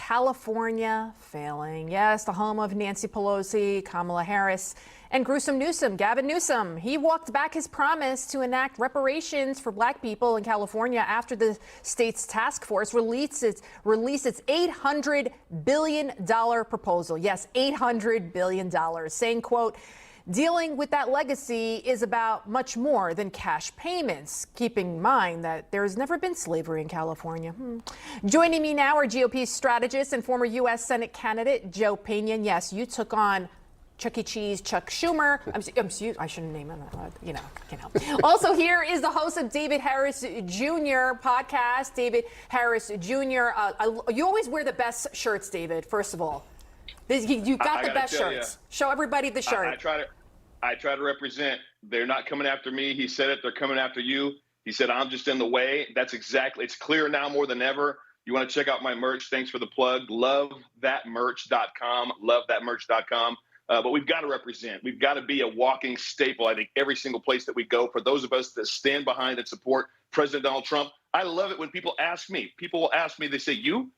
California failing. Yes, the home of Nancy Pelosi, Kamala Harris, and gruesome Newsom, Gavin Newsom. He walked back his promise to enact reparations for black people in California after the state's task force released its $800 billion proposal. Yes, $800 billion, saying, quote, dealing with that legacy is about much more than cash payments, keeping in mind that there has never been slavery in California. Joining me now are GOP strategist and former U.S. Senate candidate Joe Pinion. Yes, you took on Chuck E. Cheese, Chuck Schumer. I shouldn't name him. Can't help. Also here is the host of David Harris Jr. podcast, David Harris Jr. You always wear the best shirts, David, first of all. You got the best shirts. Show everybody the shirt. I try to represent. They're not coming after me. He said it. They're coming after you. He said, I'm just in the way. That's exactly. It's clear now more than ever. You want to check out my merch. Thanks for the plug. LoveThatMerch.com. LoveThatMerch.com. But we've got to represent. We've got to be a walking staple, I think, every single place that we go. For those of us that stand behind and support President Donald Trump, I love it when people ask me. People will ask me, they say, you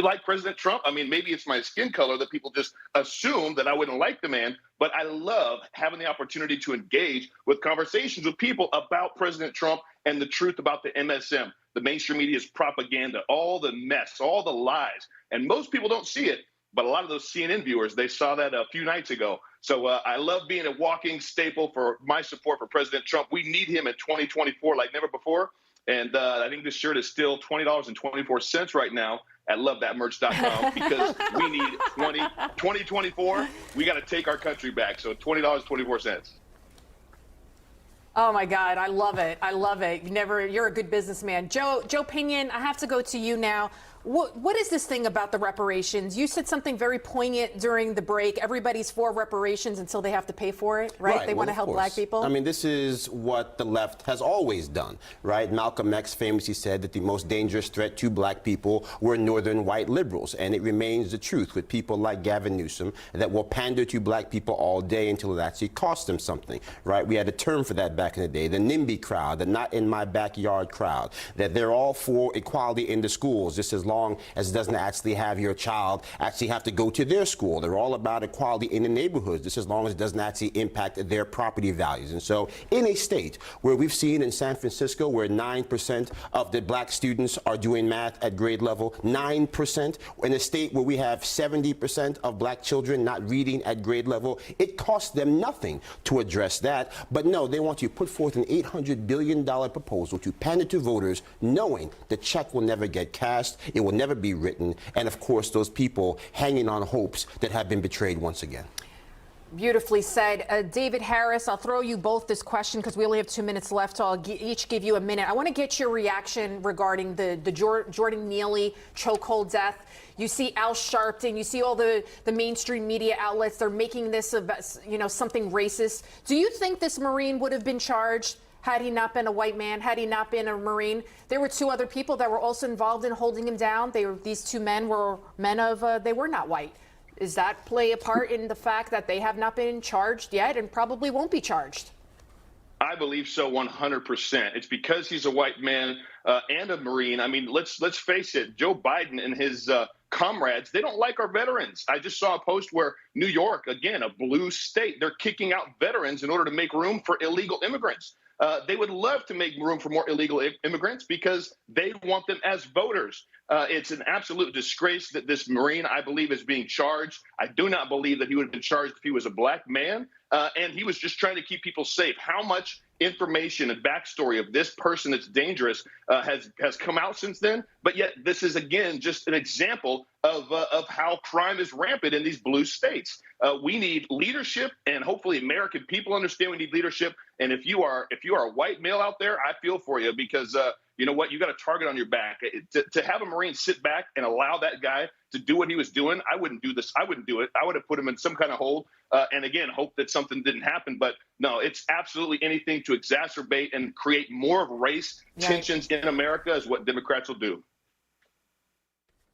like President Trump? I mean, maybe it's my skin color that people just assume that I wouldn't like the man. But I love having the opportunity to engage with conversations with people about President Trump and the truth about the MSM, the mainstream media's propaganda, all the mess, all the lies. And most people don't see it. But a lot of those CNN viewers, they saw that a few nights ago. So I love being a walking staple for my support for President Trump. We need him in 2024 like never before. And I think this shirt is still $20.24 right now at LoveThatMerch.com because we need 2024. We got to take our country back. So $20.24. Oh, my God. I love it. I love it. You're a good businessman. Joe Pinion, I have to go to you now. What is this thing about the reparations? You said something very poignant during the break. Everybody's for reparations until they have to pay for it, right? They want to help black people. I mean, this is what the left has always done, right? Malcolm X famously said that the most dangerous threat to black people were northern white liberals. And it remains the truth with people like Gavin Newsom that will pander to black people all day until it actually costs them something, right? We had a term for that back in the day, the NIMBY crowd, the not in my backyard crowd, that they're all for equality in the schools, just as long as it doesn't actually have your child actually have to go to their school. They're all about equality in the neighborhoods, just as long as it doesn't actually impact their property values. And so in a state where we've seen in San Francisco where 9% of the black students are doing math at grade level, 9%, in a state where we have 70% of black children not reading at grade level, it costs them nothing to address that. But no, they want to put forth an $800 billion proposal to pander to voters, knowing the check will never get cashed, it will never be written, and of course those people hanging on hopes that have been betrayed once again. Beautifully said. David Harris, I'll throw you both this question because we only have 2 minutes left, so I'll each give you a minute. I want to get your reaction regarding the Jordan Neely chokehold death. You see Al Sharpton, you see all the mainstream media outlets, they're making this about, something racist. Do you think this Marine would have been charged had he not been a white man, had he not been a Marine? There were two other people that were also involved in holding him down. These two men were men of, they were not white. Does that play a part in the fact that they have not been charged yet and probably won't be charged? I believe so, 100%. It's because he's a white man and a Marine. I mean, let's face it. Joe Biden and his comrades, they don't like our veterans. I just saw a post where New York, again, a blue state, they're kicking out veterans in order to make room for illegal immigrants. They would love to make room for more illegal immigrants because they want them as voters. It's an absolute disgrace that this Marine, I believe, is being charged. I do not believe that he would have been charged if he was a black man. And he was just trying to keep people safe. How much information and backstory of this person that's dangerous has come out since then? But yet this is, again, just an example of how crime is rampant in these blue states. We need leadership, and hopefully American people understand we need leadership. And if you are a white male out there, I feel for you because you know what? You got a target on your back. To have a Marine sit back and allow that guy to do what he was doing, I wouldn't do this. I wouldn't do it. I would have put him in some kind of hold and, again, hope that something didn't happen. But, no, it's absolutely anything to exacerbate and create more of race tensions in America is what Democrats will do.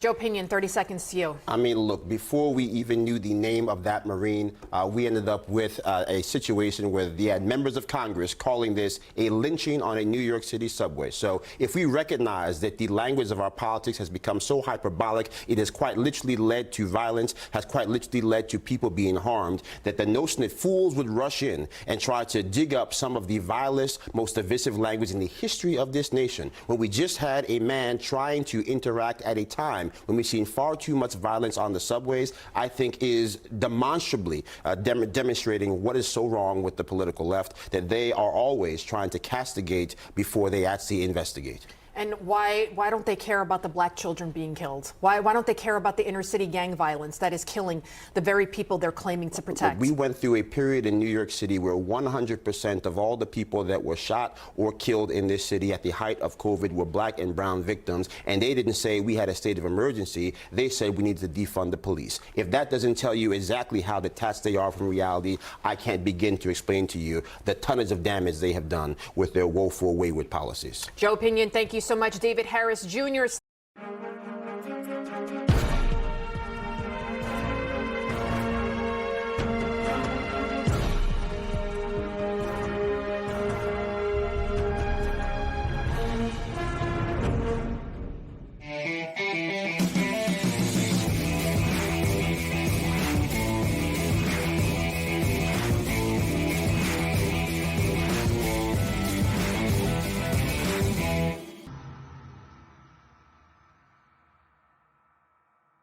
Joe Pinion, 30 seconds to you. I mean, look, before we even knew the name of that Marine, we ended up with a situation where they had members of Congress calling this a lynching on a New York City subway. So if we recognize that the language of our politics has become so hyperbolic, it has quite literally led to violence, has quite literally led to people being harmed, that the notion that fools would rush in and try to dig up some of the vilest, most divisive language in the history of this nation, when we just had a man trying to interact at a time when we've seen far too much violence on the subways, I think is demonstrably demonstrating what is so wrong with the political left, that they are always trying to castigate before they actually investigate. And why don't they care about the black children being killed? Why don't they care about the inner city gang violence that is killing the very people they're claiming to protect? We went through a period in New York City where 100% of all the people that were shot or killed in this city at the height of COVID were black and brown victims, and they didn't say we had a state of emergency. They said we needed to defund the police. If that doesn't tell you exactly how detached they are from reality, I can't begin to explain to you the tonnage of damage they have done with their woeful, wayward policies. Joe Pinion, thank you so much. David Harris Jr.